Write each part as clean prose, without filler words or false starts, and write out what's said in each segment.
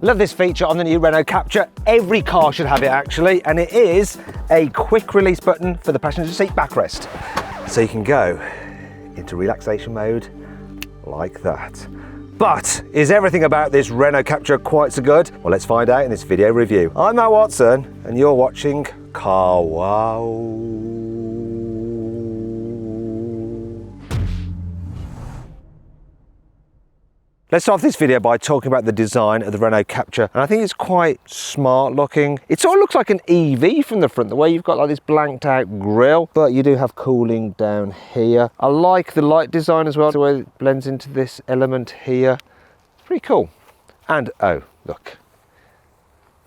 Love this feature on the new Renault Captur. Every car should have it actually, and it is a quick release button for the passenger seat backrest. So you can go into relaxation mode like that. But is everything about this Renault Captur quite so good? Well, let's find out in this video review. I'm Matt Watson, and you're watching Carwow. Let's start this video by talking about the design of the Renault Captur, and I think it's quite smart looking. It sort of looks like an EV from the front, the way you've got like this blanked out grille, but you do have cooling down here. I like the light design as well, the way it blends into this element here. It's pretty cool. And oh, look.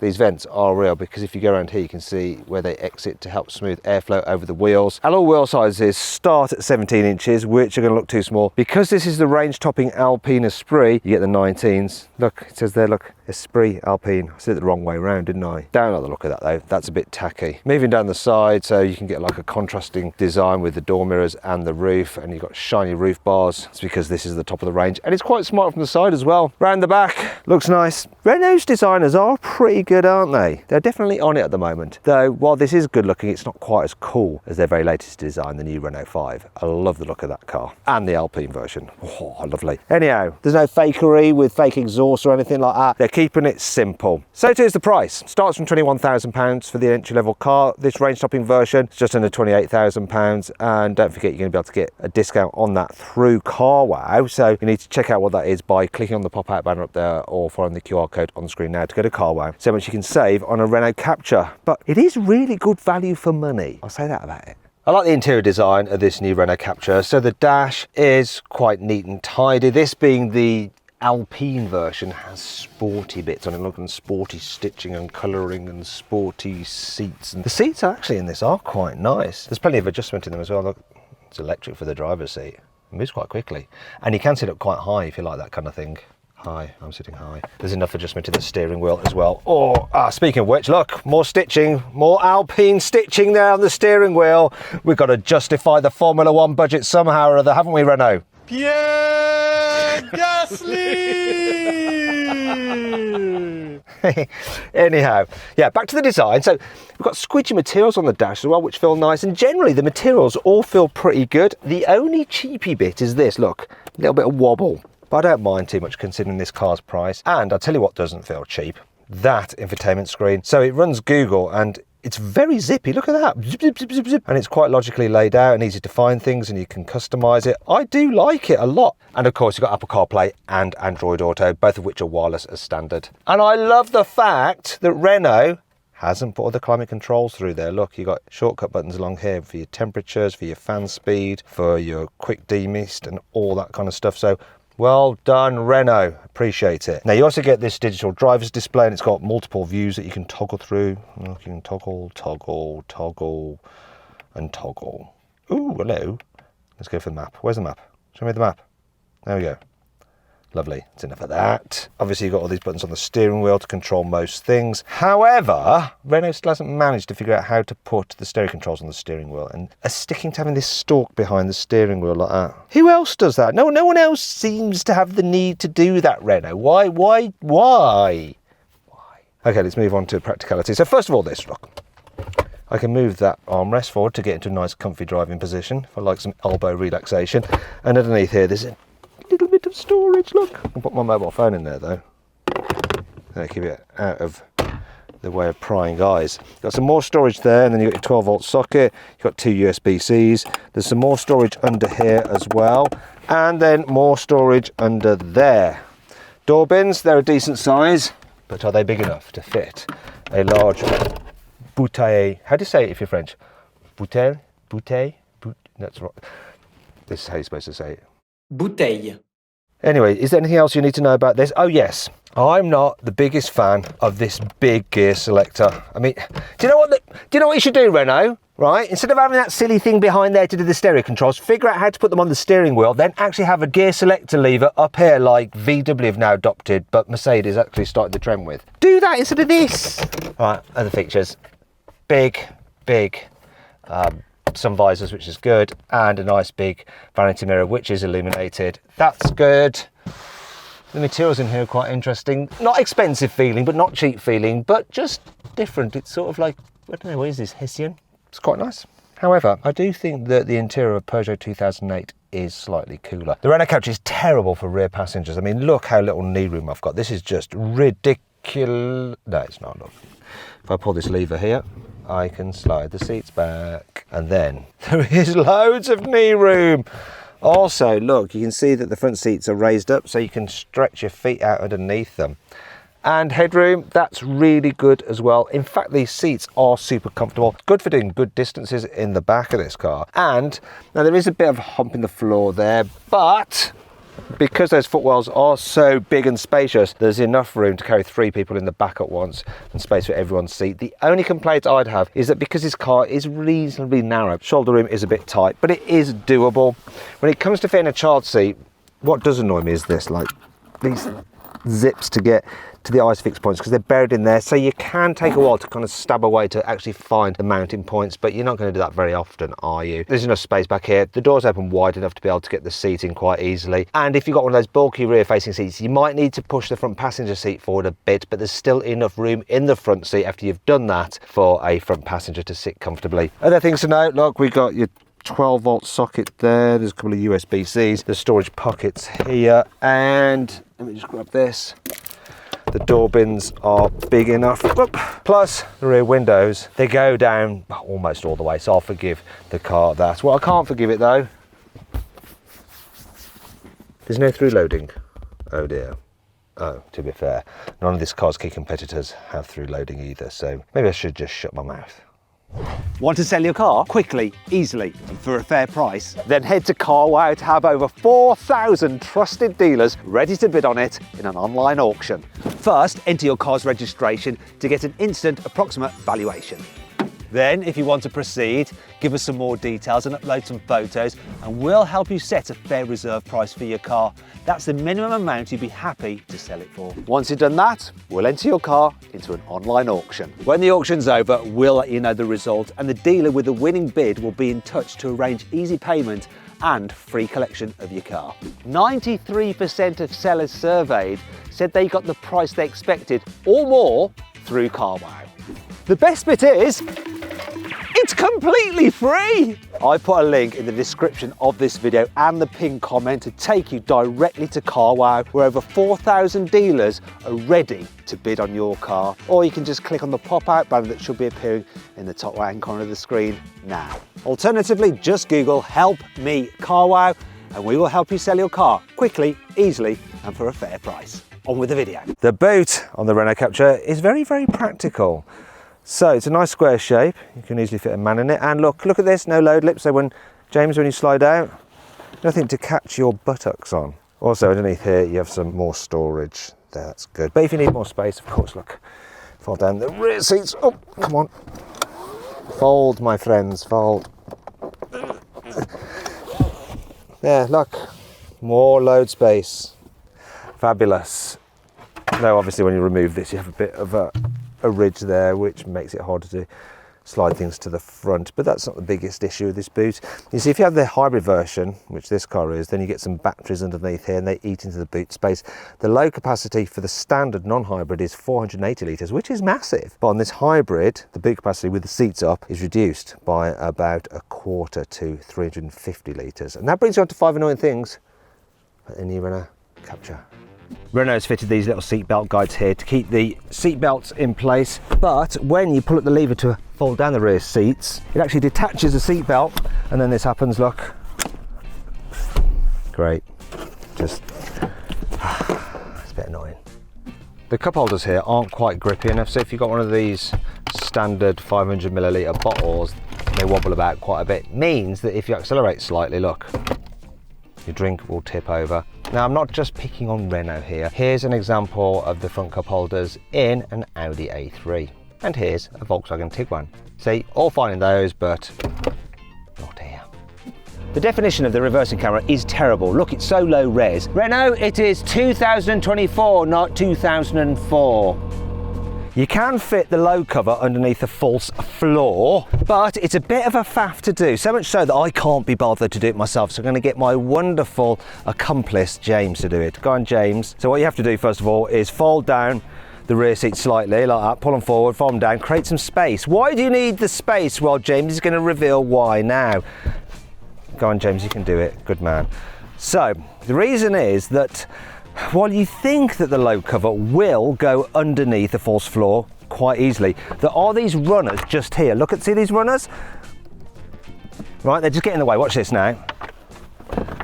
These vents are real, because if you go around here you can see where they exit to help smooth airflow over the wheels. Alloy wheel sizes start at 17 inches, which are going to look too small. Because this is the range topping Alpine Esprit, you get the 19s. Look, it says there, look, Esprit Alpine. I said it the wrong way around, didn't I? Don't like the look of that though, that's a bit tacky. Moving down the side, so you can get like a contrasting design with the door mirrors and the roof, and you've got shiny roof bars. It's because this is the top of the range, and it's quite smart from the side as well. Round the back, looks nice. Renault's designers are pretty good, aren't they? They're definitely on it at the moment. Though, while this is good looking, it's not quite as cool as their very latest design, the new Renault 5. I love the look of that car. And the Alpine version. Oh, lovely. Anyhow, there's no fakery with fake exhaust or anything like that. They're keeping it simple. So here's the price. Starts from £21,000 for the entry-level car. This range-topping version is just under £28,000. And don't forget, you're going to be able to get a discount on that through Carwow. So you need to check out what that is by clicking on the pop-out banner up there or following the QR code on the screen now to go to Carwow. So much you can save on a Renault Captur. But it is really good value for money. I'll say that about it. I like the interior design of this new Renault Captur. So the dash is quite neat and tidy. This being the Alpine version has sporty bits on it, looking sporty stitching and colouring and sporty seats. And the seats actually in this are quite nice. There's plenty of adjustment in them as well. Look, it's electric for the driver's seat. It moves quite quickly. And you can sit up quite high if you like that kind of thing. Hi, I'm sitting high. There's enough adjustment to the steering wheel as well. Oh, speaking of which, look, more stitching, more Alpine stitching there on the steering wheel. We've got to justify the Formula One budget somehow or other, haven't we, Renault? Pierre Gasly! Anyhow, yeah, back to the design. So we've got squidgy materials on the dash as well, which feel nice, and generally the materials all feel pretty good. The only cheapy bit is this, look, a little bit of wobble. But I don't mind too much considering this car's price. And I'll tell you what doesn't feel cheap, that infotainment screen. So it runs Google and it's very zippy, look at that, zip, zip, zip, zip, zip. And it's quite logically laid out and easy to find things, and you can customize it. I do like it a lot. And of course you've got Apple CarPlay and Android Auto, both of which are wireless as standard. And I love the fact that Renault hasn't put all the climate controls through there. Look, you've got shortcut buttons along here for your temperatures, for your fan speed, for your quick demist and all that kind of stuff. So well done, Renault. Appreciate it. Now you also get this digital driver's display, and it's got multiple views that you can toggle through. Look, you can toggle, toggle, toggle, and toggle. Ooh, hello. Let's go for the map. Where's the map? Show me the map. There we go. Lovely. It's enough of that. Obviously, you've got all these buttons on the steering wheel to control most things. However, Renault still hasn't managed to figure out how to put the stereo controls on the steering wheel, and are sticking to having this stalk behind the steering wheel like that. Who else does that? No one else seems to have the need to do that, Renault. Why? Okay, let's move on to practicality. So first of all, this, look. I can move that armrest forward to get into a nice comfy driving position if I like some elbow relaxation. And underneath here, there's a little bit of storage, look. I'll put my mobile phone in there though. Keep it out of the way of prying eyes. Got some more storage there, and then you've got your 12-volt socket. You've got two USB-Cs. There's some more storage under here as well. And then more storage under there. Door bins, they're a decent size, but are they big enough to fit a large bouteille? How do you say it if you're French? Bouteille? That's right. This is how you're supposed to say it. Bouteille. Anyway, is there anything else you need to know about this? Oh yes, I'm not the biggest fan of this big gear selector. I mean, do you know what you should do, Renault? Right? Instead of having that silly thing behind there to do the stereo controls, figure out how to put them on the steering wheel, then actually have a gear selector lever up here like VW have now adopted, but Mercedes actually started the trend with. Do that instead of this. Right, other features. Big sun visors, which is good, and a nice big vanity mirror which is illuminated. That's good. The materials in here are quite interesting. Not expensive feeling, but not cheap feeling, but just different. It's sort of like, I don't know, what is this, Hessian? It's quite nice. However, I do think that the interior of Peugeot 2008 is slightly cooler. The Renault Captur is terrible for rear passengers. I mean, look how little knee room I've got. This is just ridiculous. No, it's not, look. If I pull this lever here, I can slide the seats back. And then there is loads of knee room. Also, look, you can see that the front seats are raised up so you can stretch your feet out underneath them. And headroom, that's really good as well. In fact, these seats are super comfortable. Good for doing good distances in the back of this car. And now there is a bit of a hump in the floor there, but because those footwells are so big and spacious, there's enough room to carry 3 people in the back at once and space for everyone's seat. The only complaint I'd have is that because this car is reasonably narrow, shoulder room is a bit tight, but it is doable. When it comes to fitting a child seat, what does annoy me is this, like these zips to get to the ISOFIX points, because they're buried in there, so you can take a while to kind of stab away to actually find the mounting points, but you're not going to do that very often, are you? There's enough space back here. The doors open wide enough to be able to get the seat in quite easily, and if you've got one of those bulky rear facing seats, you might need to push the front passenger seat forward a bit, but there's still enough room in the front seat after you've done that for a front passenger to sit comfortably. Other things to note, look, we got your 12-volt socket there, there's a couple of USB-Cs, there's storage pockets here, and let me just grab this. The door bins are big enough. Plus the rear windows, they go down almost all the way, so I'll forgive the car that. Well, I can't forgive it though. There's no through loading. Oh dear. Oh, to be fair, none of this car's key competitors have through loading either, so maybe I should just shut my mouth. Want to sell your car quickly, easily and for a fair price? Then head to carwow to have over 4,000 trusted dealers ready to bid on it in an online auction. First, enter your car's registration to get an instant approximate valuation. Then, if you want to proceed, give us some more details and upload some photos and we'll help you set a fair reserve price for your car. That's the minimum amount you'd be happy to sell it for. Once you've done that, we'll enter your car into an online auction. When the auction's over, we'll let you know the result and the dealer with the winning bid will be in touch to arrange easy payment and free collection of your car. 93% of sellers surveyed said they got the price they expected or more through carwow. The best bit is, it's completely free! I put a link in the description of this video and the pinned comment to take you directly to carwow, where over 4,000 dealers are ready to bid on your car. Or you can just click on the pop-out banner that should be appearing in the top right-hand corner of the screen now. Alternatively, just Google "Help Me Carwow" and we will help you sell your car quickly, easily and for a fair price. On with the video. The boot on the Renault Captur is very, very practical. So it's a nice square shape, you can easily fit a man in it, and look at this, no load lip, so when you slide out, nothing to catch your buttocks on. Also underneath here you have some more storage, that's good. But if you need more space, of course, look, fold down the rear seats, oh, come on. Fold, my friends, fold. There, look, more load space, fabulous. Now obviously when you remove this you have a bit of a ridge there which makes it harder to slide things to the front, but that's not the biggest issue with this boot. You see, if you have the hybrid version, which this car is, then you get some batteries underneath here and they eat into the boot space. The load capacity for the standard non-hybrid is 480 litres, which is massive, but on this hybrid the boot capacity with the seats up is reduced by about a quarter to 350 litres. And that brings you on to 5 annoying things in the Renault Captur. Renault's fitted these little seatbelt guides here to keep the seatbelts in place, but when you pull up the lever to fold down the rear seats, it actually detaches the seatbelt, and then this happens, look. Great. Just, it's a bit annoying. The cup holders here aren't quite grippy enough, so if you've got one of these standard 500 milliliter bottles, they wobble about quite a bit. Means that if you accelerate slightly, look, your drink will tip over. Now, I'm not just picking on Renault here. Here's an example of the front cup holders in an Audi A3. And here's a Volkswagen Tiguan. See, all fine in those, but not here. The definition of the reversing camera is terrible. Look, it's so low res. Renault, it is 2024, not 2004. You can fit the low cover underneath the false floor, but it's a bit of a faff to do, so much so that I can't be bothered to do it myself. So I'm going to get my wonderful accomplice, James, to do it. Go on, James. So what you have to do first of all is fold down the rear seat slightly, like that, pull them forward, fold them down, create some space. Why do you need the space? Well, James is going to reveal why now. Go on, James, you can do it. Good man. So the reason is that while you think that the low cover will go underneath the false floor quite easily, there are these runners just here. Look see these runners? Right, they're just getting in the way. Watch this now.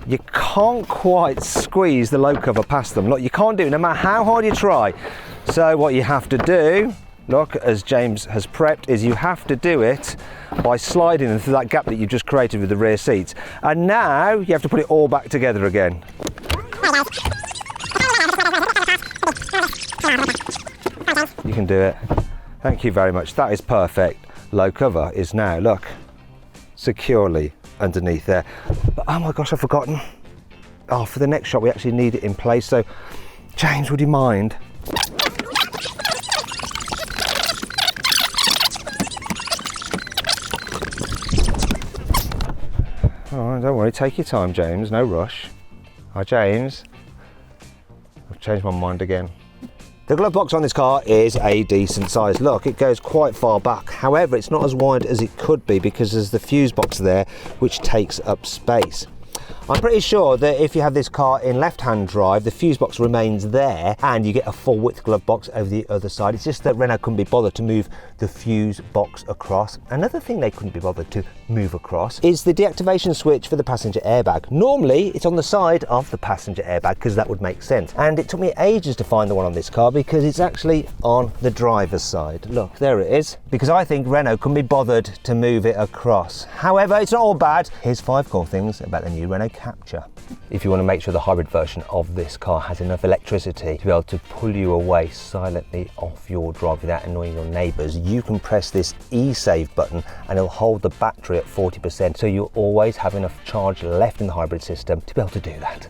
You can't quite squeeze the low cover past them. Look, you can't do it no matter how hard you try. So what you have to do, look, as James has prepped, is you have to do it by sliding them through that gap that you've just created with the rear seats. And now you have to put it all back together again. You can do it. Thank you very much. That is perfect. Low cover is now, look, securely underneath there. But oh my gosh, I've forgotten. Oh, for the next shot, we actually need it in place. So, James, would you mind? Oh, don't worry, take your time, James, no rush. Hi, James. I've changed my mind again. The glove box on this car is a decent size. Look, it goes quite far back. However, it's not as wide as it could be because there's the fuse box there, which takes up space. I'm pretty sure that if you have this car in left-hand drive, the fuse box remains there and you get a full width glove box over the other side. It's just that Renault couldn't be bothered to move the fuse box across. Another thing they couldn't be bothered to move across is the deactivation switch for the passenger airbag. Normally, it's on the side of the passenger airbag because that would make sense. And it took me ages to find the one on this car because it's actually on the driver's side. Look, there it is. Because I think Renault couldn't be bothered to move it across. However, it's not all bad. Here's 5 cool things about the new Renault Captur. If you want to make sure the hybrid version of this car has enough electricity to be able to pull you away silently off your drive without annoying your neighbours, you can press this e-save button and it'll hold the battery at 40%, so you'll always have enough charge left in the hybrid system to be able to do that.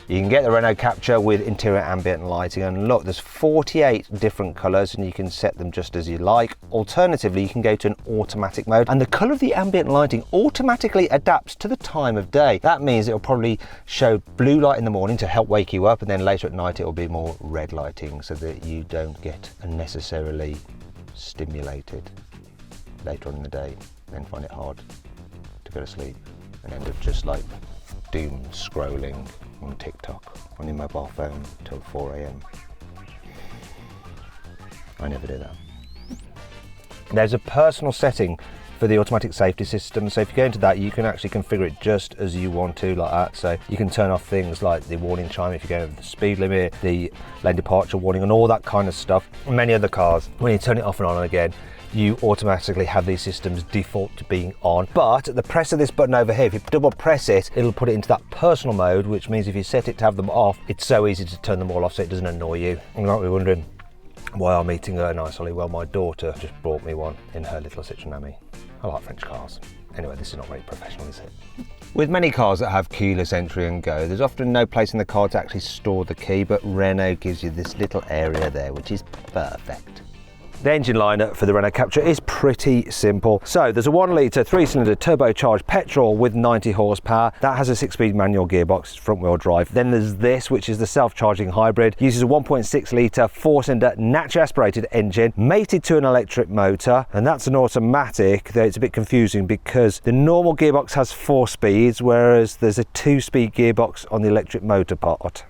You can get the Renault Captur with interior ambient lighting, and look, there's 48 different colours and you can set them just as you like. Alternatively, you can go to an automatic mode and the colour of the ambient lighting automatically adapts to the time of day. That means it'll probably show blue light in the morning to help wake you up, and then later at night it'll be more red lighting so that you don't get unnecessarily stimulated later on in the day, then find it hard to go to sleep and end up just like doom scrolling on TikTok on your mobile phone till 4 AM. I never do that. There's a personal setting for the automatic safety system, so if you go into that, you can actually configure it just as you want to, like that. So you can turn off things like the warning chime if you're going over the speed limit, the lane departure warning and all that kind of stuff. Many other cars, when you turn it off and on again, you automatically have these systems default to being on. But at the press of this button over here, if you double press it, it'll put it into that personal mode, which means if you set it to have them off, it's so easy to turn them all off so it doesn't annoy you. You might be wondering why I'm eating a nice Ollie. Well, my daughter just brought me one in her little Citroën. I like French cars. Anyway, this is not very professional, is it? With many cars that have keyless entry and go, there's often no place in the car to actually store the key, but Renault gives you this little area there, which is perfect. The engine lineup for the Renault Captur is pretty simple. So there's a 1 litre 3-cylinder turbocharged petrol with 90 horsepower. That has a 6-speed manual gearbox, front wheel drive. Then there's this, which is the self-charging hybrid. Uses a 1.6 litre 4-cylinder naturally aspirated engine mated to an electric motor. And that's an automatic, though it's a bit confusing because the normal gearbox has 4 speeds, whereas there's a 2-speed gearbox on the electric motor part.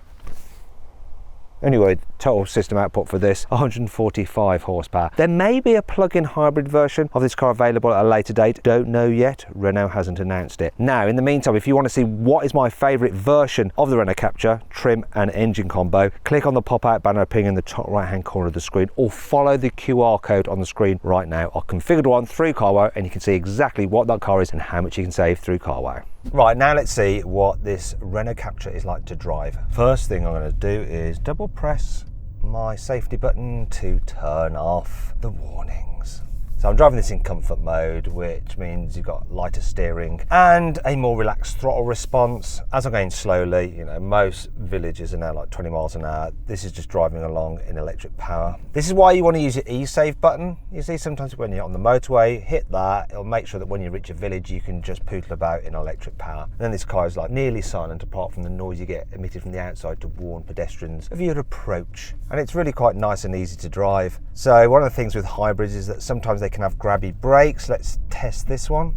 Anyway, total system output for this, 145 horsepower. There may be a plug-in hybrid version of this car available at a later date. Don't know yet. Renault hasn't announced it. Now, in the meantime, if you want to see what is my favourite version of the Renault Captur, trim and engine combo, click on the pop-out banner appearing in the top right-hand corner of the screen, or follow the QR code on the screen right now. I've configured one through carwow, and you can see exactly what that car is and how much you can save through carwow. Right, now let's see what this Renault Captur is like to drive. First thing I'm going to do is double press my safety button to turn off the warnings. So I'm driving this in comfort mode, which means you've got lighter steering and a more relaxed throttle response. As I'm going slowly, you know, most villages are now like 20 miles an hour. This is just driving along in electric power. This is why you want to use your e-save button. You see, sometimes when you're on the motorway, hit that, it'll make sure that when you reach a village, you can just poodle about in electric power. And then this car is like nearly silent apart from the noise you get emitted from the outside to warn pedestrians of your approach. And it's really quite nice and easy to drive. So one of the things with hybrids is that sometimes they can have grabby brakes. Let's test this one.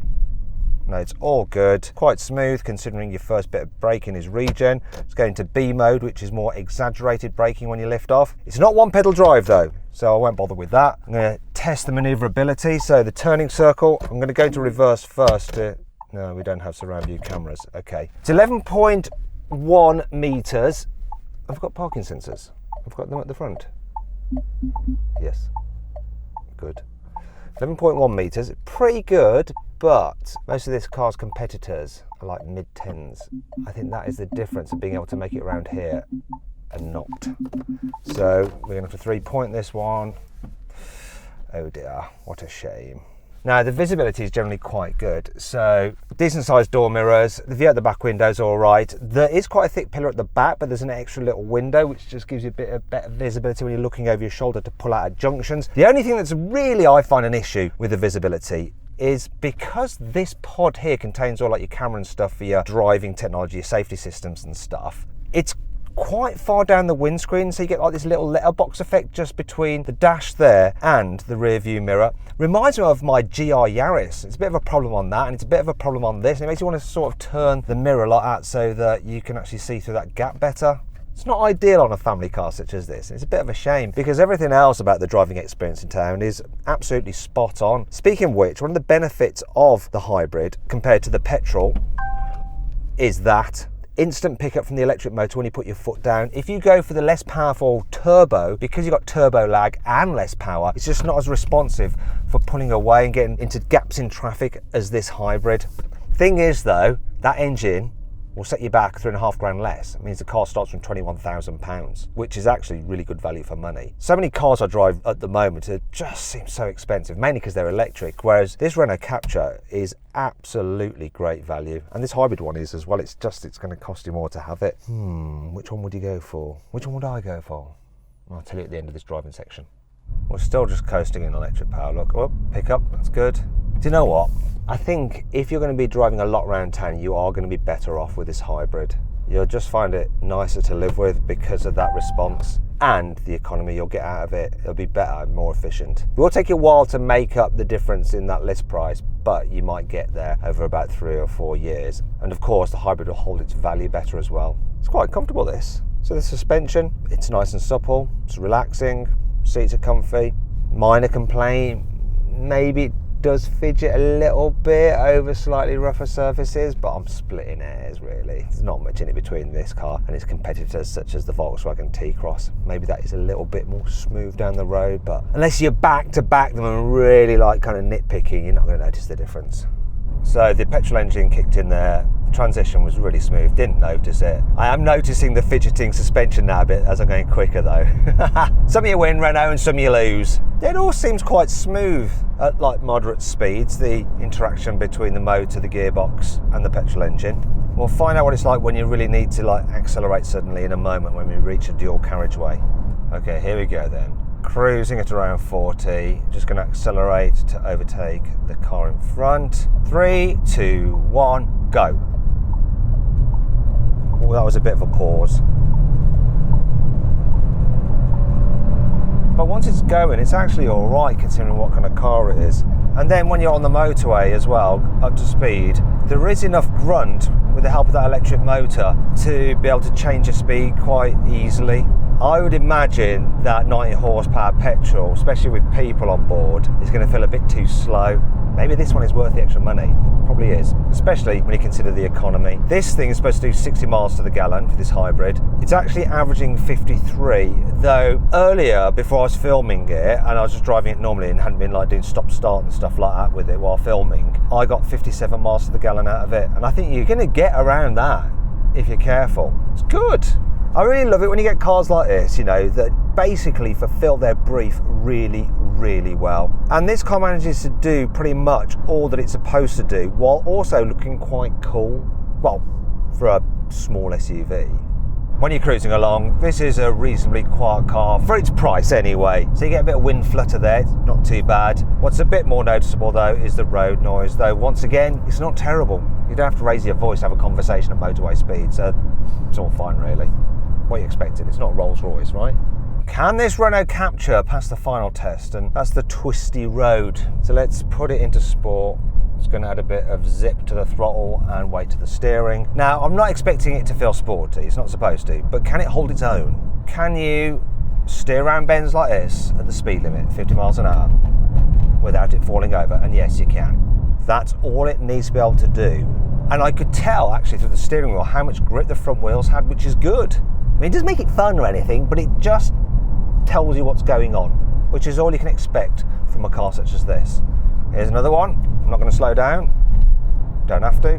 No, it's all good. Quite smooth considering your first bit of braking is regen. It's going to B mode, which is more exaggerated braking when you lift off. It's not one pedal drive though, so I won't bother with that. I'm going to test the maneuverability. So the turning circle, I'm going to go to reverse first. No, we don't have surround view cameras. Okay. It's 11.1 meters. I've got parking sensors. I've got them at the front. Yes. Good. 11.1 meters, pretty good, but most of this car's competitors are like mid-10s. I think that is the difference of being able to make it around here and not. So we're going to have to 3-point this one. Oh dear, what a shame. Now the visibility is generally quite good, so decent sized door mirrors, the view at the back window is all right. There is quite a thick pillar at the back, but there's an extra little window which just gives you a bit of better visibility when you're looking over your shoulder to pull out at junctions. The only thing that's really, I find, an issue with the visibility is because this pod here contains all like your camera and stuff for your driving technology, your safety systems and stuff, it's quite far down the windscreen, so you get like this little letterbox effect just between the dash there and the rear view mirror. Reminds me of my GR Yaris. It's a bit of a problem on that, and it's a bit of a problem on this, and it makes you want to sort of turn the mirror like that so that you can actually see through that gap better. It's not ideal on a family car such as this. It's a bit of a shame because everything else about the driving experience in town is absolutely spot on. Speaking of which, one of the benefits of the hybrid compared to the petrol is that instant pickup from the electric motor when you put your foot down. If you go for the less powerful turbo, because you've got turbo lag and less power, it's just not as responsive for pulling away and getting into gaps in traffic as this hybrid. Thing is though, that engine will set you back £3,500 less. It means the car starts from £21,000, which is actually really good value for money. So many cars I drive at the moment just seem so expensive, mainly because they're electric, whereas this Renault Captur is absolutely great value, and this hybrid one is as well. It's going to cost you more to have it. Which one would you go for? Which one would I go for? I'll tell you at the end of this driving section. We're still just coasting in electric power. Look, oh, pick up, that's good. Do you know what? I think if you're going to be driving a lot around town, you are going to be better off with this hybrid. You'll just find it nicer to live with because of that response and the economy you'll get out of it. It'll be better and more efficient. It will take you a while to make up the difference in that list price, but you might get there over about 3 or 4 years. And of course, the hybrid will hold its value better as well. It's quite comfortable, this. So the suspension, it's nice and supple, it's relaxing, seats are comfy. Minor complaint, maybe it does fidget a little bit over slightly rougher surfaces, but I'm splitting hairs really. There's not much in it between this car and its competitors such as the Volkswagen T-Cross. Maybe that is a little bit more smooth down the road, but unless you're back to back them and really like kind of nitpicking, you're not going to notice the difference. So the petrol engine kicked in there. The transition was really smooth, didn't notice it. I am noticing the fidgeting suspension now a bit as I'm going quicker though. Some of you win, Renault, and some you lose. It all seems quite smooth at like moderate speeds, the interaction between the motor, the gearbox and the petrol engine. We'll find out what it's like when you really need to like accelerate suddenly in a moment when we reach a dual carriageway. Okay, here we go then. Cruising at around 40, just going to accelerate to overtake the car in front. 3, 2, 1, go. Oh, that was a bit of a pause. But once it's going, it's actually all right considering what kind of car it is. And then when you're on the motorway as well, up to speed, there is enough grunt with the help of that electric motor to be able to change your speed quite easily. I would imagine that 90 horsepower petrol, especially with people on board, is going to feel a bit too slow. Maybe this one is worth the extra money. Probably is, especially when you consider the economy. This thing is supposed to do 60 miles to the gallon for this hybrid. It's actually averaging 53, though earlier, before I was filming it, and I was just driving it normally and hadn't been like doing stop-start and stuff like that with it while filming, I got 57 miles to the gallon out of it. And I think you're going to get around that if you're careful. It's good. I really love it when you get cars like this, you know, that basically fulfill their brief really, really well. And this car manages to do pretty much all that it's supposed to do while also looking quite cool. Well, for a small SUV. When you're cruising along, this is a reasonably quiet car for its price anyway. So you get a bit of wind flutter there, it's not too bad. What's a bit more noticeable though is the road noise, though once again, it's not terrible. You don't have to raise your voice to have a conversation at motorway speed, so it's all fine really. What are you expecting? It's not Rolls Royce, right? Can this Renault Captur pass the final test? And that's the twisty road. So let's put it into sport. It's going to add a bit of zip to the throttle and weight to the steering. Now, I'm not expecting it to feel sporty, it's not supposed to, but can it hold its own? Can you steer around bends like this at the speed limit, 50 miles an hour, without it falling over? And yes, you can. That's all it needs to be able to do. And I could tell actually through the steering wheel how much grip the front wheels had, which is good. I mean, it doesn't make it fun or anything, but it just tells you what's going on, which is all you can expect from a car such as this. Here's another one. I'm not going to slow down. Don't have to.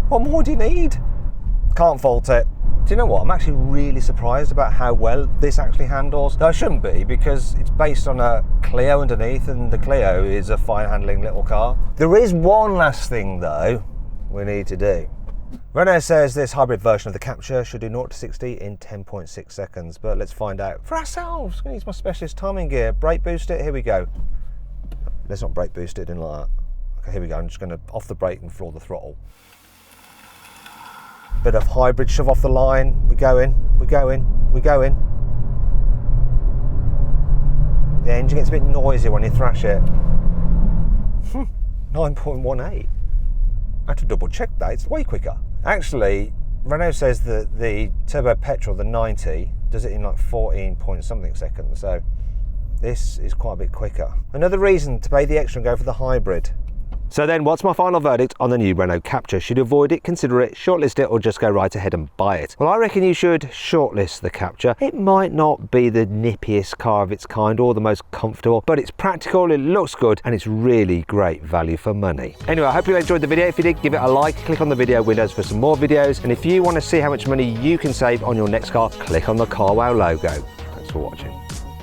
What more do you need? Can't fault it. Do you know what? I'm actually really surprised about how well this actually handles. Now, I shouldn't be, because it's based on a Clio underneath, and the Clio is a fine handling little car. There is one last thing though we need to do. Renault says this hybrid version of the Captur should do 0 to 60 in 10.6 seconds, but let's find out for ourselves. I'm going to use my specialist timing gear. Brake boost it, here we go. Let's not brake boost it, didn't like that. Okay, here we go, I'm just going to off the brake and floor the throttle. Bit of hybrid shove off the line, we're going. The engine gets a bit noisy when you thrash it. 9.18. I had to double check that, it's way quicker. Actually, Renault says that the turbo petrol, the 90, does it in like 14 point something seconds, so this is quite a bit quicker. Another reason to pay the extra and go for the hybrid. So then, what's my final verdict on the new Renault Captur? Should you avoid it, consider it, shortlist it, or just go right ahead and buy it? Well, I reckon you should shortlist the Captur. It might not be the nippiest car of its kind or the most comfortable, but it's practical, it looks good, and it's really great value for money. Anyway, I hope you enjoyed the video. If you did, give it a like, click on the video windows for some more videos, and if you want to see how much money you can save on your next car, click on the CarWow logo. Thanks for watching.